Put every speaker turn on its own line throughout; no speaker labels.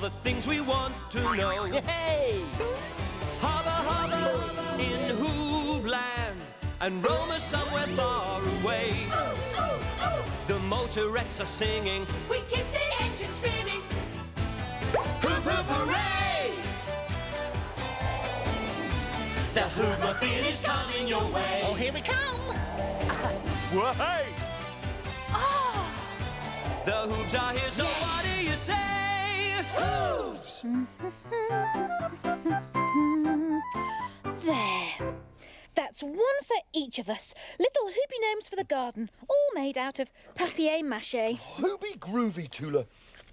the things we want to know.
Hey!
Hubba hubbas in Hoobland, and Roma somewhere far away. The motorettes are singing,
We keep the engine spinning.
hoop hoop hooray! The Hoobmobile is coming your way.
Oh, here we come!
Whoa-hey! The Hoobs are here, so what do you say? Hoobs!
There. That's one for each of us. Little hoopy gnomes for the garden, all made out of papier-mâché.
Hooby groovy, Tula.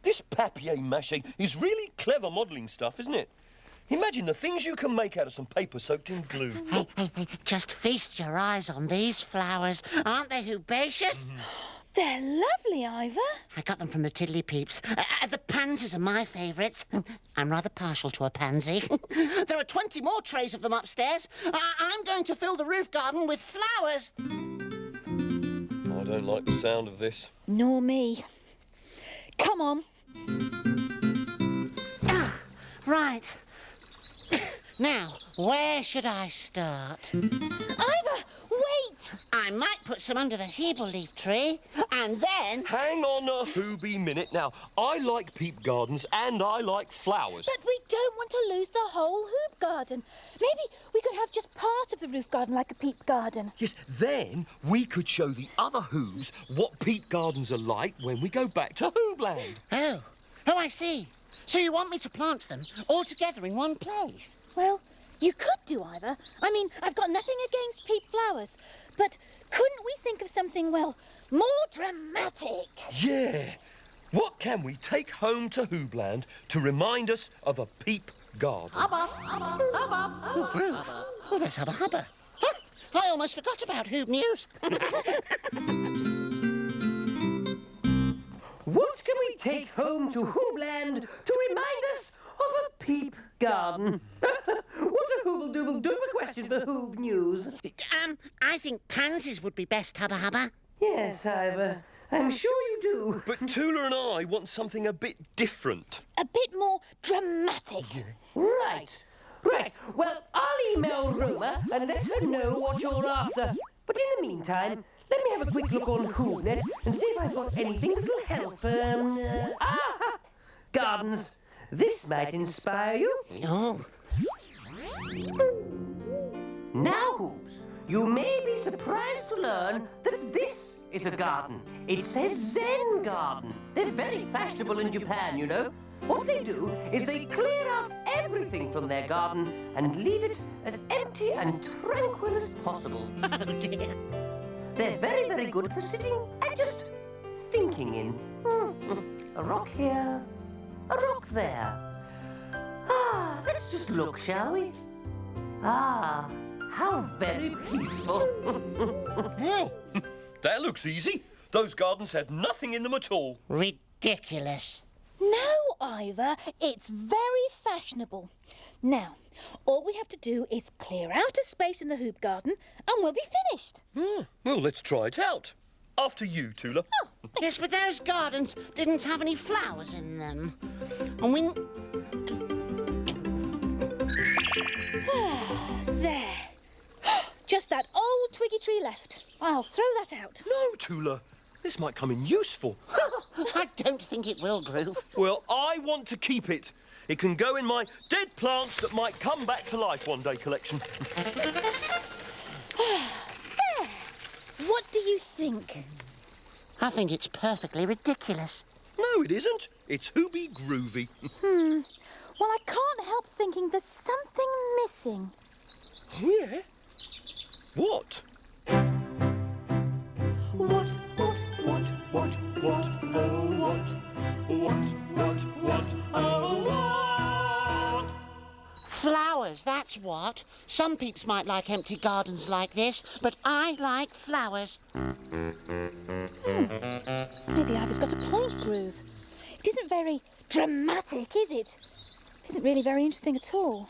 This papier-mâché is really clever modelling stuff, isn't it? Imagine the things you can make out of some paper soaked in glue.
Hey, just feast your eyes on these flowers. Aren't they herbaceous?
They're lovely, Ivor.
I got them from the Tiddly Peeps. The pansies are my favourites. I'm rather partial to a pansy. There are 20 more trays of them upstairs. I'm going to fill the roof garden with flowers.
I don't like the sound of this.
Nor me. Come on.
Right. Now, where should I start?
Ivor, wait!
I might put some under the Hebel leaf tree, and then...
Hang on a Hooby minute now. I like peep gardens and I like flowers.
But we don't want to lose the whole hoop garden. Maybe we could have just part of the roof garden like a peep garden.
Yes, then we could show the other Hoobs what peep gardens are like when we go back to Hoobland.
Oh, I see. So you want me to plant them all together in one place?
Well, you could do, Ivor. I mean, I've got nothing against peep flowers. But couldn't we think of something, well, more dramatic?
Yeah. What can we take home to Hoobland to remind us of a peep garden?
Oh, Groove. Oh, that's Hubba Hubba. Huh, I almost forgot about Hoob News.
What can we take home to Hoobland to remind us of a peep garden? What a hooble-dooble-dooble question for Hoob News.
I think pansies would be best, Hubba Hubba.
Yes, Ivor, I'm sure you do.
But Tula and I want something a bit different.
A bit more dramatic.
Right. Well, I'll email Roma and let her know what you're after. But in the meantime, let me have a quick look on HoobNet and see if I've got anything that'll help. Gardens. This might inspire you.
Oh.
Now, Hoobs, you may be surprised to learn that this is a garden. It says Zen Garden. They're very fashionable in Japan, you know. What they do is they clear out everything from their garden and leave it as empty and tranquil as possible.
Oh, dear.
They're very, very good for sitting and just thinking in. A rock here, a rock there. Let's just look, shall we? How very peaceful.
Well, that looks easy. Those gardens had nothing in them at all.
Ridiculous.
No, Ivor, it's very fashionable. Now, all we have to do is clear out a space in the hoop garden and we'll be finished.
Well, let's try it out. After you, Tula.
Yes, but those gardens didn't have any flowers in them. And we...
There. Just that old twiggy tree left. I'll throw that out.
No, Tula. This might come in useful.
I don't think it will, Groove.
Well, I want to keep it. It can go in my dead plants that might come back to life one day collection.
What do you think?
I think it's perfectly ridiculous.
No, it isn't. It's Hooby Groovy.
Well, I can't help thinking there's something missing.
Oh, yeah? What?
What?
Flowers, that's what. Some peeps might like empty gardens like this, but I like flowers.
Maybe Ivor's got a point, Groove. It isn't very dramatic, is it? It isn't really very interesting at all.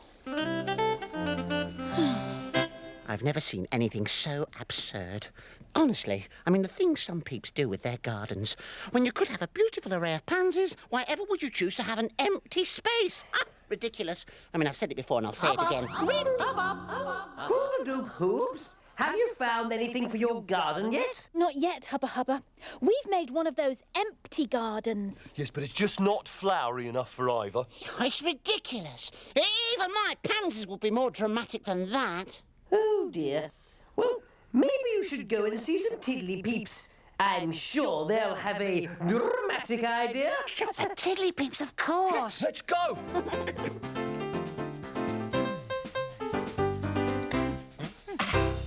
I've never seen anything so absurd. Honestly, I mean, the things some peeps do with their gardens. When you could have a beautiful array of pansies, why ever would you choose to have an empty space? Ah, ridiculous. I mean, I've said it before and I'll say it again.
Hula-doop Hoops, have you found anything for your garden yet?
Not yet, Hubba Hubba. We've made one of those empty gardens.
Yes, but it's just not flowery enough for either.
It's ridiculous. Even my pansies would be more dramatic than that.
Oh, dear. Well, maybe you should go and see some Tiddly Peeps. I'm sure they'll have a dramatic idea.
The Tiddly Peeps, of course.
Let's go!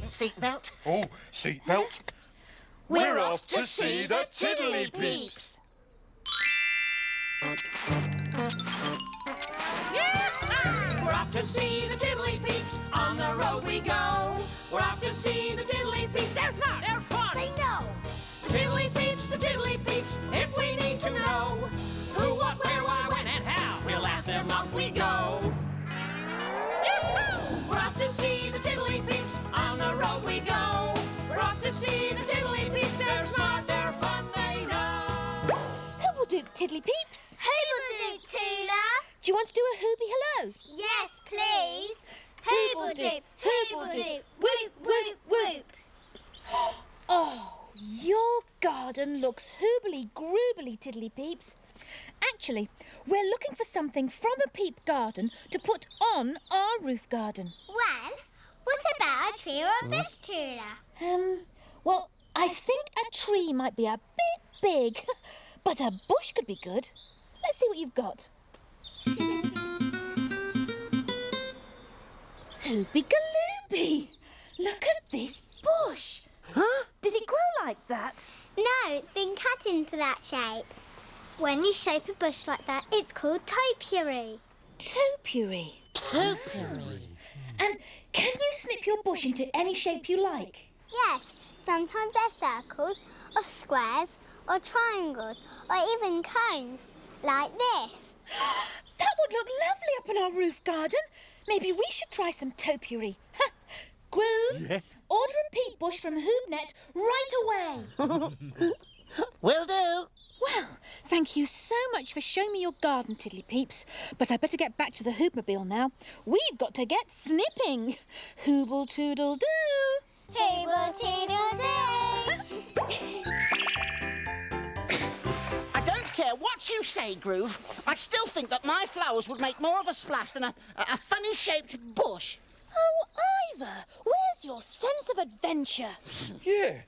Seatbelt.
Oh, seatbelt.
We're off to see the Tiddly
Peeps.
We're off to see the Tiddly Peeps. On the road we go. We're off to see the Tiddly Peeps. They're smart. They're fun.
They know.
The Tiddly Peeps, the Tiddly Peeps. If we need to know who, what, where, why, when, and how, we'll ask them. Off we go. Yee-hoo! We're off to see the Tiddly Peeps. On the road we go. We're off to see the Tiddly Peeps. They're smart. They're fun. They know.
Hooble-doop, Tiddly Peeps.
Hooble-doop, Tula.
Do you want to do a hoobie hello?
Yes, please. Hooble-doop, hooble-doop, whoop, whoop, whoop.
Oh, your garden looks hoobly-groobly, Tiddly Peeps. Actually, we're looking for something from a peep garden to put on our roof garden.
Well, what about a tree or a bush, Tula?
Well, I think a tree might be a bit big, but a bush could be good. Let's see what you've got. Hoobie-galooby! Look at this bush!
Huh?
Did it grow like that?
No, it's been cut into that shape. When you shape a bush like that, it's called topiary.
Topiary.
Topiary.
And can you snip your bush into any shape you like?
Yes, sometimes they're circles, or squares, or triangles, or even cones, like this.
That would look lovely up in our roof garden. Maybe we should try some topiary. Ha! Groove,
Yeah?
order a peat bush from HoobNet right away.
Will do.
Well, thank you so much for showing me your garden, Tiddly Peeps. But I better get back to the Hoobmobile now. We've got to get snipping. Hooble-toodle-doo.
Hooble-toodle-doo.
I don't care what you say, Groove. I still think that my flowers would make more of a splash than a funny-shaped bush.
Oh, Ivor, where's your sense of adventure?
Yeah.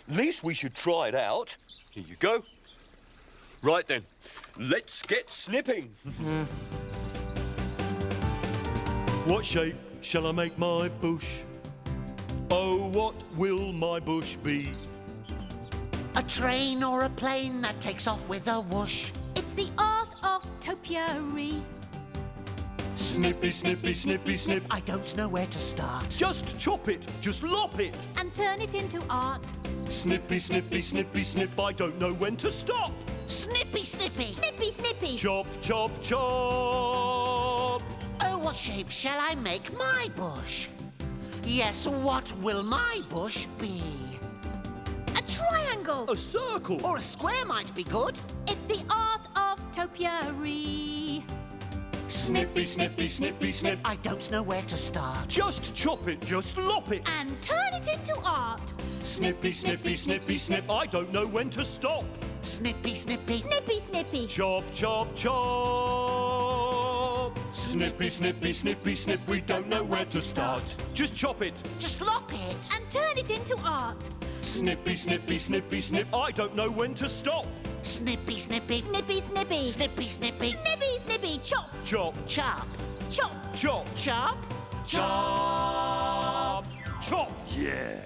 Least we should try it out. Here you go. Right then, let's get snipping.
What shape shall I make my bush? Oh, what will my bush be?
A train or a plane that takes off with a whoosh.
It's the art of topiary.
Snippy, snippy, snippy, snip.
I don't know where to start.
Just chop it, just lop it.
And turn it into art.
Snippy, snippy, snippy, snip. I don't know when to stop.
Snippy, snippy.
Snippy, snippy.
Chop, chop, chop.
Oh, what shape shall I make my bush? Yes, what will my bush be?
A triangle.
A circle.
Or a square might be good.
It's the art of topiary.
Snippy, snippy, snippy, snip.
I don't know where to start.
Just chop it, just lop it.
And turn it into art.
Snippy, snippy, snippy, snip. I don't know when to stop.
Snippy, snippy.
Snippy, snippy.
Chop, chop, chop. Snippy, snippy, snippy, snip. We don't know where to start. Just chop it.
Just lop it.
And turn it into art.
Snippy, snippy, snippy, snip. I don't know when to stop.
Snippy, snippy.
Snippy, snippy.
Snippy, snippy.
Snippy, snippy. Chop,
Chop,
Chop.
chop.
chop,
Chop.
chop, chop. Yeah.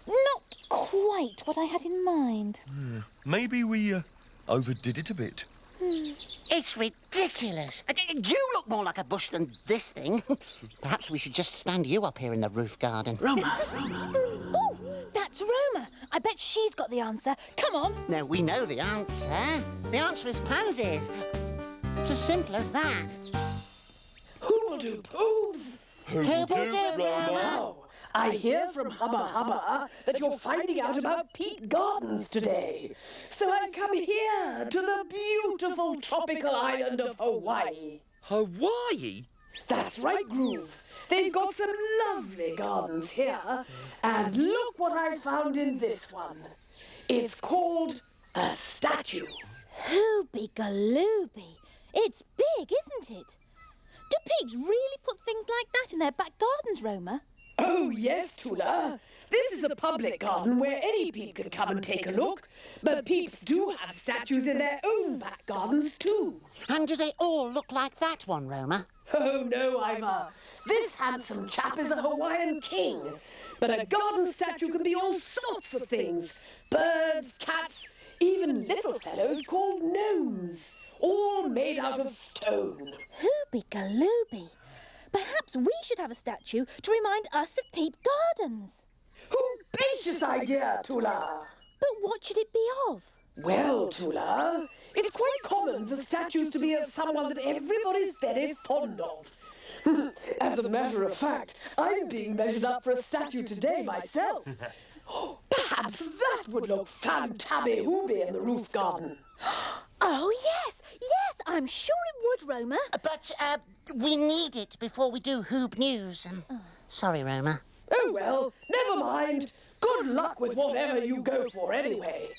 Not quite what I had in mind.
Maybe we overdid it a bit.
It's ridiculous. You look more like a bush than this thing. Perhaps we should just stand you up here in the roof garden.
Oh, that's Roma. I bet she's got the answer. Come on.
No, we know the answer. The answer is pansies. It's as simple as that.
Who
Hoob'll do, Poobs.
Who'll do, Roma?
Now, I hear from Hubba Hubba that you're finding out about peat gardens today. So I've come here to the beautiful tropical island of Hawaii.
Hawaii?
That's right, Groove. They've got some lovely gardens here. And look what I found in this one. It's called a statue.
Hooby galooby. It's big, isn't it? Do peeps really put things like that in their back gardens, Roma?
Oh, yes, Tula. This is a public garden where any peep can come and take a look. But peeps do have statues in their own back gardens, too.
And do they all look like that one, Roma?
Oh, no, Ivor. This handsome chap is a Hawaiian king. But a garden statue can be all sorts of things. Birds, cats, even little fellows called gnomes. All made out of stone.
Hooby galooby. Perhaps we should have a statue to remind us of Peep Gardens.
Audacious idea, Tula.
But what should it be of?
Well, Tula, it's quite common for statues to be of someone that everybody's very fond of. As a matter of fact, I'm being measured up for a statue today myself. Perhaps that would look fantabby-hooby in the roof garden.
Oh, yes, I'm sure it would, Roma.
But, we need it before we do Hoob News. Sorry, Roma.
Oh, well, never mind. Good luck with whatever you go for anyway.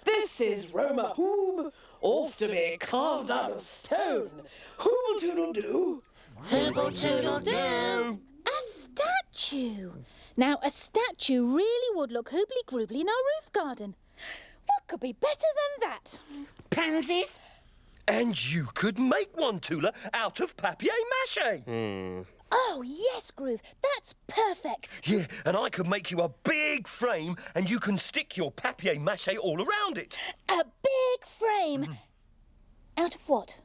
This is Roma Hoob, off to be carved out of stone. Hooble-toodle-doo.
Hooble-toodle-doo.
A statue. Now, a statue really would look hoobly-groobly in our roof garden. What could be better than that?
Pansies?
And you could make one, Tula, out of papier-mâché.
Oh, yes, Groove, that's perfect.
Yeah, and I could make you a big frame and you can stick your papier-mâché all around it.
A big frame. Out of what?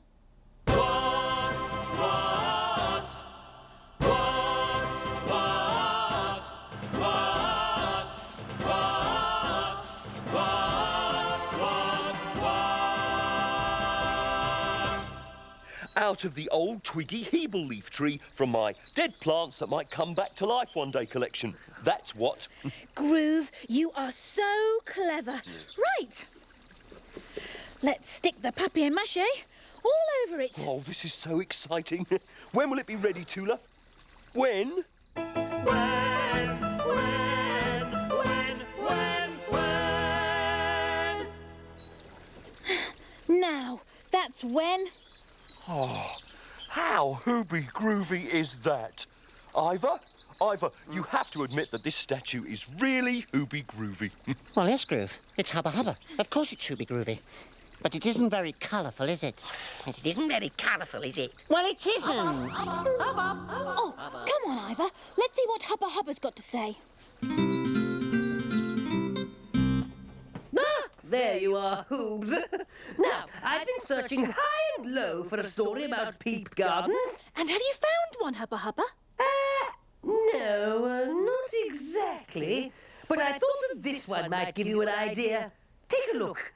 Out of the old twiggy Hebel leaf tree from my Dead Plants That Might Come Back to Life One Day collection. That's what.
Groove, you are so clever. Right. Let's stick the papier-mâché all over it.
Oh, this is so exciting. When will it be ready, Tula? When?
Now, that's when.
Oh, how hooby-groovy is that? Ivor, you have to admit that this statue is really hooby-groovy.
Well, yes, Groove. It's Hubba Hubba. Of course it's Hooby-Groovy. But it isn't very colourful, is it?
It isn't very colourful, is it?
Well, it isn't.
Oh, come on, Ivor. Let's see what Hubba Hubba's got to say.
There you are, Hoobs. Now, I've been searching high and low for a story about peep gardens.
And have you found one, Hubba Hubba?
No, not exactly. But I thought that this one might give you an idea. Take a look.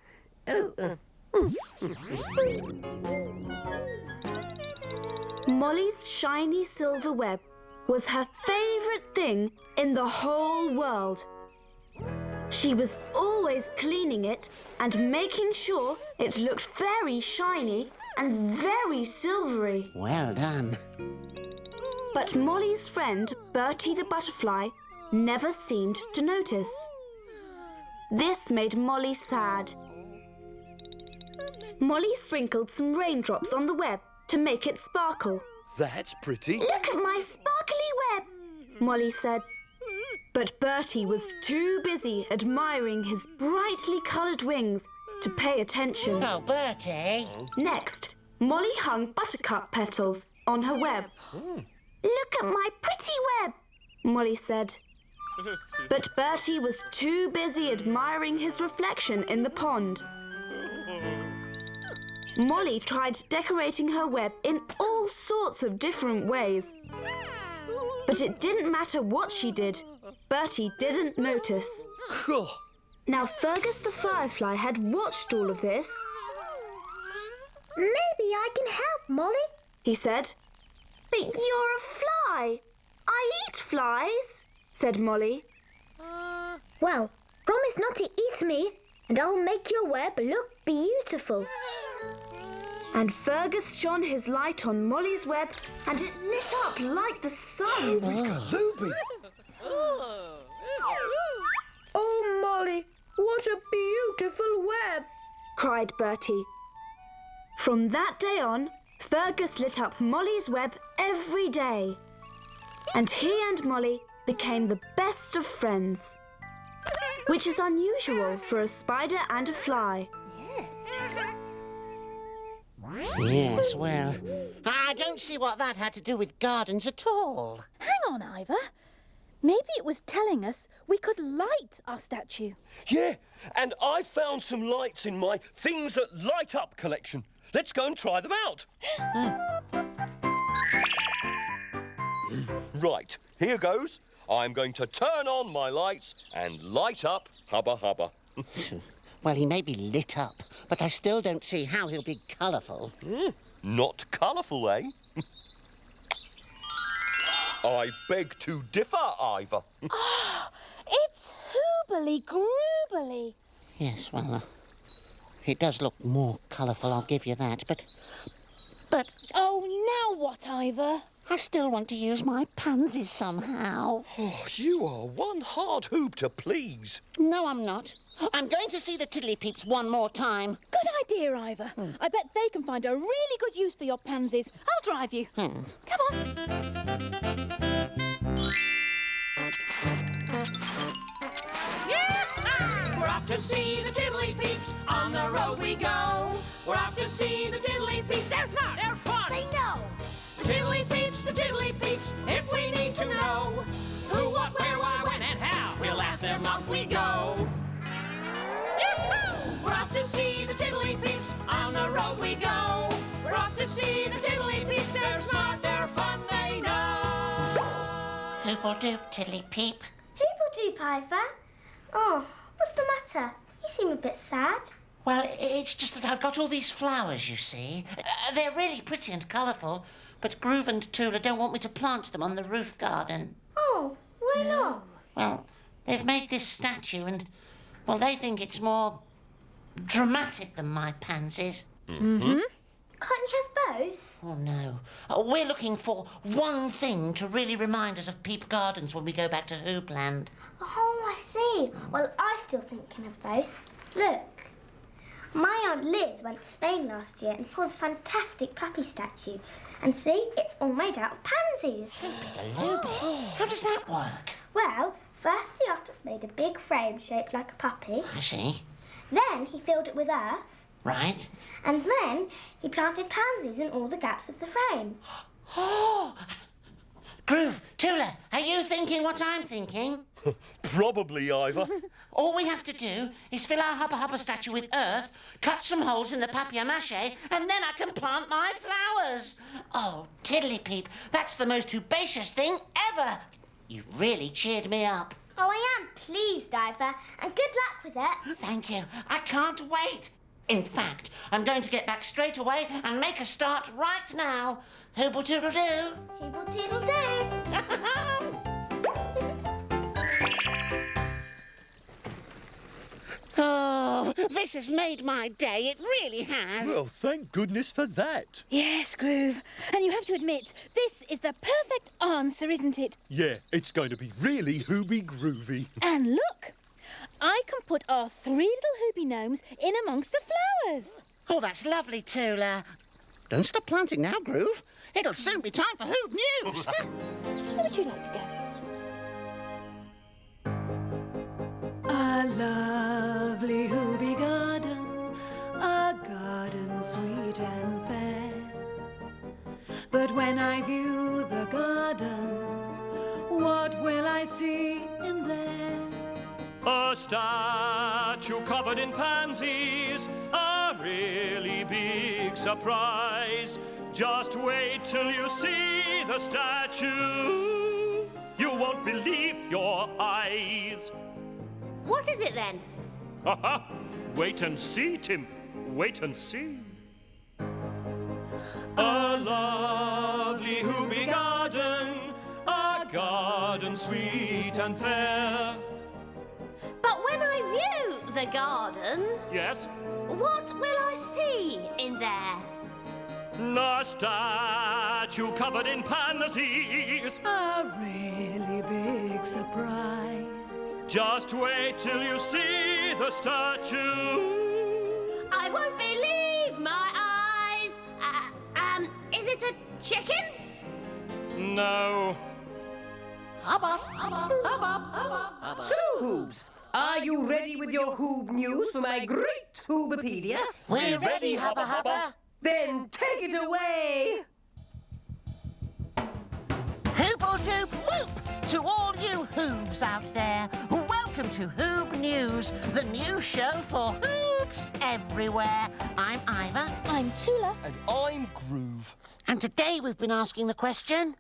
Molly's shiny silver web was her favourite thing in the whole world. She was always cleaning it and making sure it looked very shiny and very silvery.
Well done.
But Molly's friend, Bertie the butterfly, never seemed to notice. This made Molly sad. Molly sprinkled some raindrops on the web to make it sparkle.
That's pretty.
Look at my sparkly web, Molly said. But Bertie was too busy admiring his brightly coloured wings to pay attention.
Oh, Bertie.
Next, Molly hung buttercup petals on her web. Look at my pretty web, Molly said. But Bertie was too busy admiring his reflection in the pond. Molly tried decorating her web in all sorts of different ways. But it didn't matter what she did. Bertie didn't notice. Now, Fergus the Firefly had watched all of this.
Maybe I can help, Molly.
He said. But you're a fly. I eat flies, said Molly.
Well, promise not to eat me, and I'll make your web look beautiful.
And Fergus shone his light on Molly's web, and it lit up like the sun.
Looby!
Oh, Molly, what a beautiful web, cried Bertie. From that day on, Fergus lit up Molly's web every day. And he and Molly became the best of friends, which is unusual for a spider and a fly.
Yes, well, I don't see what that had to do with gardens at all.
Hang on, Ivor. Maybe it was telling us we could light our statue.
Yeah, and I found some lights in my Things That Light Up collection. Let's go and try them out. Right, here goes. I'm going to turn on my lights and light up Hubba Hubba.
Well, he may be lit up, but I still don't see how he'll be colourful.
Not colourful, eh? I beg to differ, Ivor.
It's hoobly groobly.
Yes, well, it does look more colourful, I'll give you that, but...
Oh, now what, Ivor?
I still want to use my pansies somehow.
Oh, you are one hard hoob to please.
No, I'm not. I'm going to see the Tiddly-Peeps one more time.
Good idea, Ivor. I bet they can find a really good use for your pansies. I'll drive you. Come on.
We're off to see the Tiddly-Peeps. On the road we go. We're off to see the Tiddly-Peeps. They're smart. They're fun.
They know.
The Tiddly-Peeps, the Tiddly-Peeps. If we need to know who, what, where, why, when, and how, we'll ask them, off we go. Yahoo! We're off to see the Tiddly-Peeps. On the road we go. We're off to see the Tiddly-Peeps. They're smart, they're fun, they know.
Hoople-doop, Tiddly-Peep.
Hoople-doop, Ivor. Oh, what's the matter? You seem a bit sad.
Well, it's just that I've got all these flowers, you see. They're really pretty and colourful, but Groove and Tula don't want me to plant them on the roof garden.
Oh, why not?
Well, they've made this statue and, well, they think it's more dramatic than my pansies.
Can't you have both?
Oh, no. We're looking for one thing to really remind us of Peep Gardens when we go back to Hoopland.
Oh, I see. Well, I still thinking of both. Look. My Aunt Liz went to Spain last year and saw this fantastic puppy statue. And see, it's all made out of pansies.
How does that work?
Well, first the artist made a big frame shaped like a puppy.
I see.
Then he filled it with earth.
Right.
And then he planted pansies in all the gaps of the frame.
Oh! Groove, Tula, are you thinking what I'm thinking?
Probably, Ivor.
All we have to do is fill our Hubba Hubba statue with earth, cut some holes in the papier-mâché, and then I can plant my flowers. Oh, Tiddly-Peep, that's the most herbaceous thing ever. You've really cheered me up.
Oh, I am pleased, Ivor, and good luck with it.
Thank you. I can't wait. In fact, I'm going to get back straight away and make a start right now. Hooble-toodle-doo.
Hooble-toodle-doo.
Oh, this has made my day. It really has.
Well, thank goodness for that.
Yes, Groove. And you have to admit, this is the perfect answer, isn't it?
Yeah, it's going to be really hooby groovy.
And look, I can put our 3 little hoopy gnomes in amongst the flowers.
Oh, that's lovely, Tula. Don't stop planting now, Groove. It'll soon be time for Hoop News.
Where would you like to go?
A lovely hooby garden, a garden sweet and fair. But when I view the garden, what will I see in there?
A statue covered in pansies, a really big surprise. Just wait till you see the statue. You won't believe your eyes.
What is it then?
Wait and see, Timp. Wait and see. A lovely hooby garden sweet and fair.
But when I view the garden,
Yes,
what will I see in there?
a statue covered in pansies.
A really big surprise.
Just wait till you see the statue.
I won't believe my eyes. Is it a chicken?
No.
So, Hoobs, are you ready with your Hoob news for my great Hoobopedia?
We're ready, Hubba Hubba.
Then take it away!
Hooble-doop whoop to all you Hoobs out there. Welcome to Hoob News, the new show for Hoobs everywhere. I'm Ivor.
I'm Tula.
And I'm Groove.
And today we've been asking the question...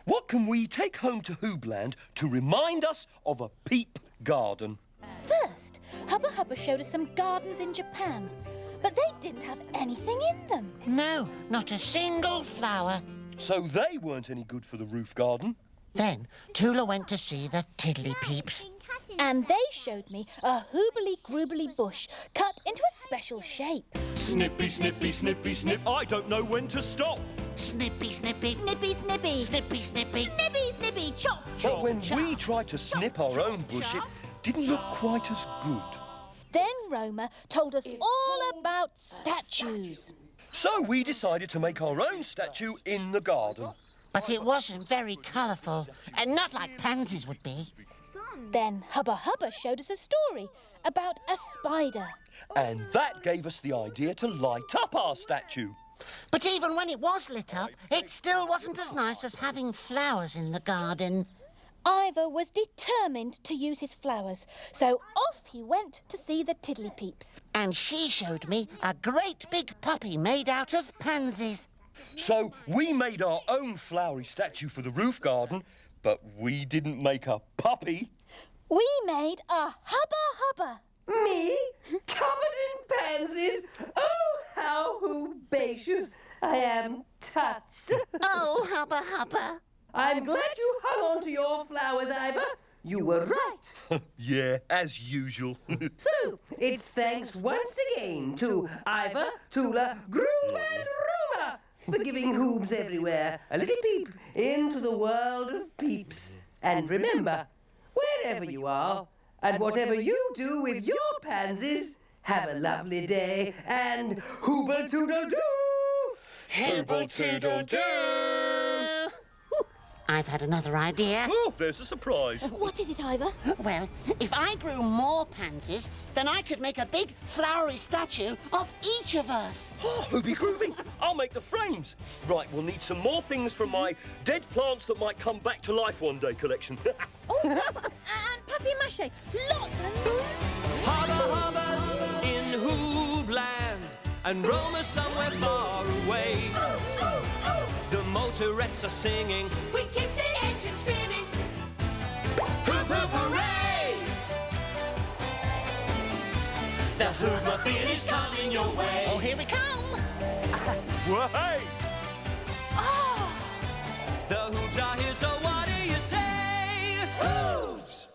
What can we take home to Hoobland to remind us of a peep garden?
First, Hubba Hubba showed us some gardens in Japan, but they didn't have anything in them.
No, not a single flower.
So they weren't any good for the roof garden.
Then Tula went to see the Tiddly Peeps.
And they showed me a hoobly-groobly bush cut into a special shape.
Snippy, snippy, snippy, snip. I don't know when to stop.
Snippy, snippy.
Snippy, snippy.
Snippy, snippy.
Snippy, snippy, chop,
But
chop.
when we tried to snip our own bush, it didn't look quite as good.
Then Roma told us all about statues.
So we decided to make our own statue in the garden.
But it wasn't very colourful, and not like pansies would be.
Then Hubba Hubba showed us a story about a spider.
And that gave us the idea to light up our statue.
But even when it was lit up, it still wasn't as nice as having flowers in the garden.
Ivor was determined to use his flowers, so off he went to see the Tiddly Peeps.
And she showed me a great big puppy made out of pansies.
So we made our own flowery statue for the roof garden, but we didn't make a puppy.
We made a Hubba Hubba.
Me? Covered in pansies? Oh, how hoobacious! I am touched.
Oh, Hubba Hubba.
I'm glad you hung on to your flowers, Ivor. You were right.
Yeah, as usual.
So, it's thanks once again to Ivor, Tula, Groove and Roma for giving Hoobs everywhere a little peep into the world of peeps. And remember, wherever you are, and whatever you do with your pansies, have a lovely day and hooba-toodle-doo!
Hooble-toodle-doo! I've had another idea.
Oh, there's a surprise.
What is it, Ivor?
Well, if I grew more pansies, then I could make a big flowery statue of each of us.
Oh, Hoobie Groovy, I'll make the frames. Right, we'll need some more things from my dead plants that might come back to life one day collection.
And papier-mâché. Lots and...
Hubba Hubba's in Hoobland and Roma somewhere far away. The motorettes are singing,
We keep the engine spinning.
hoop hoop hooray! The Hoobmobile is coming your way.
Oh, here we come.
Well, hey!
The Hoobs are here, so what do you say? Hoobs!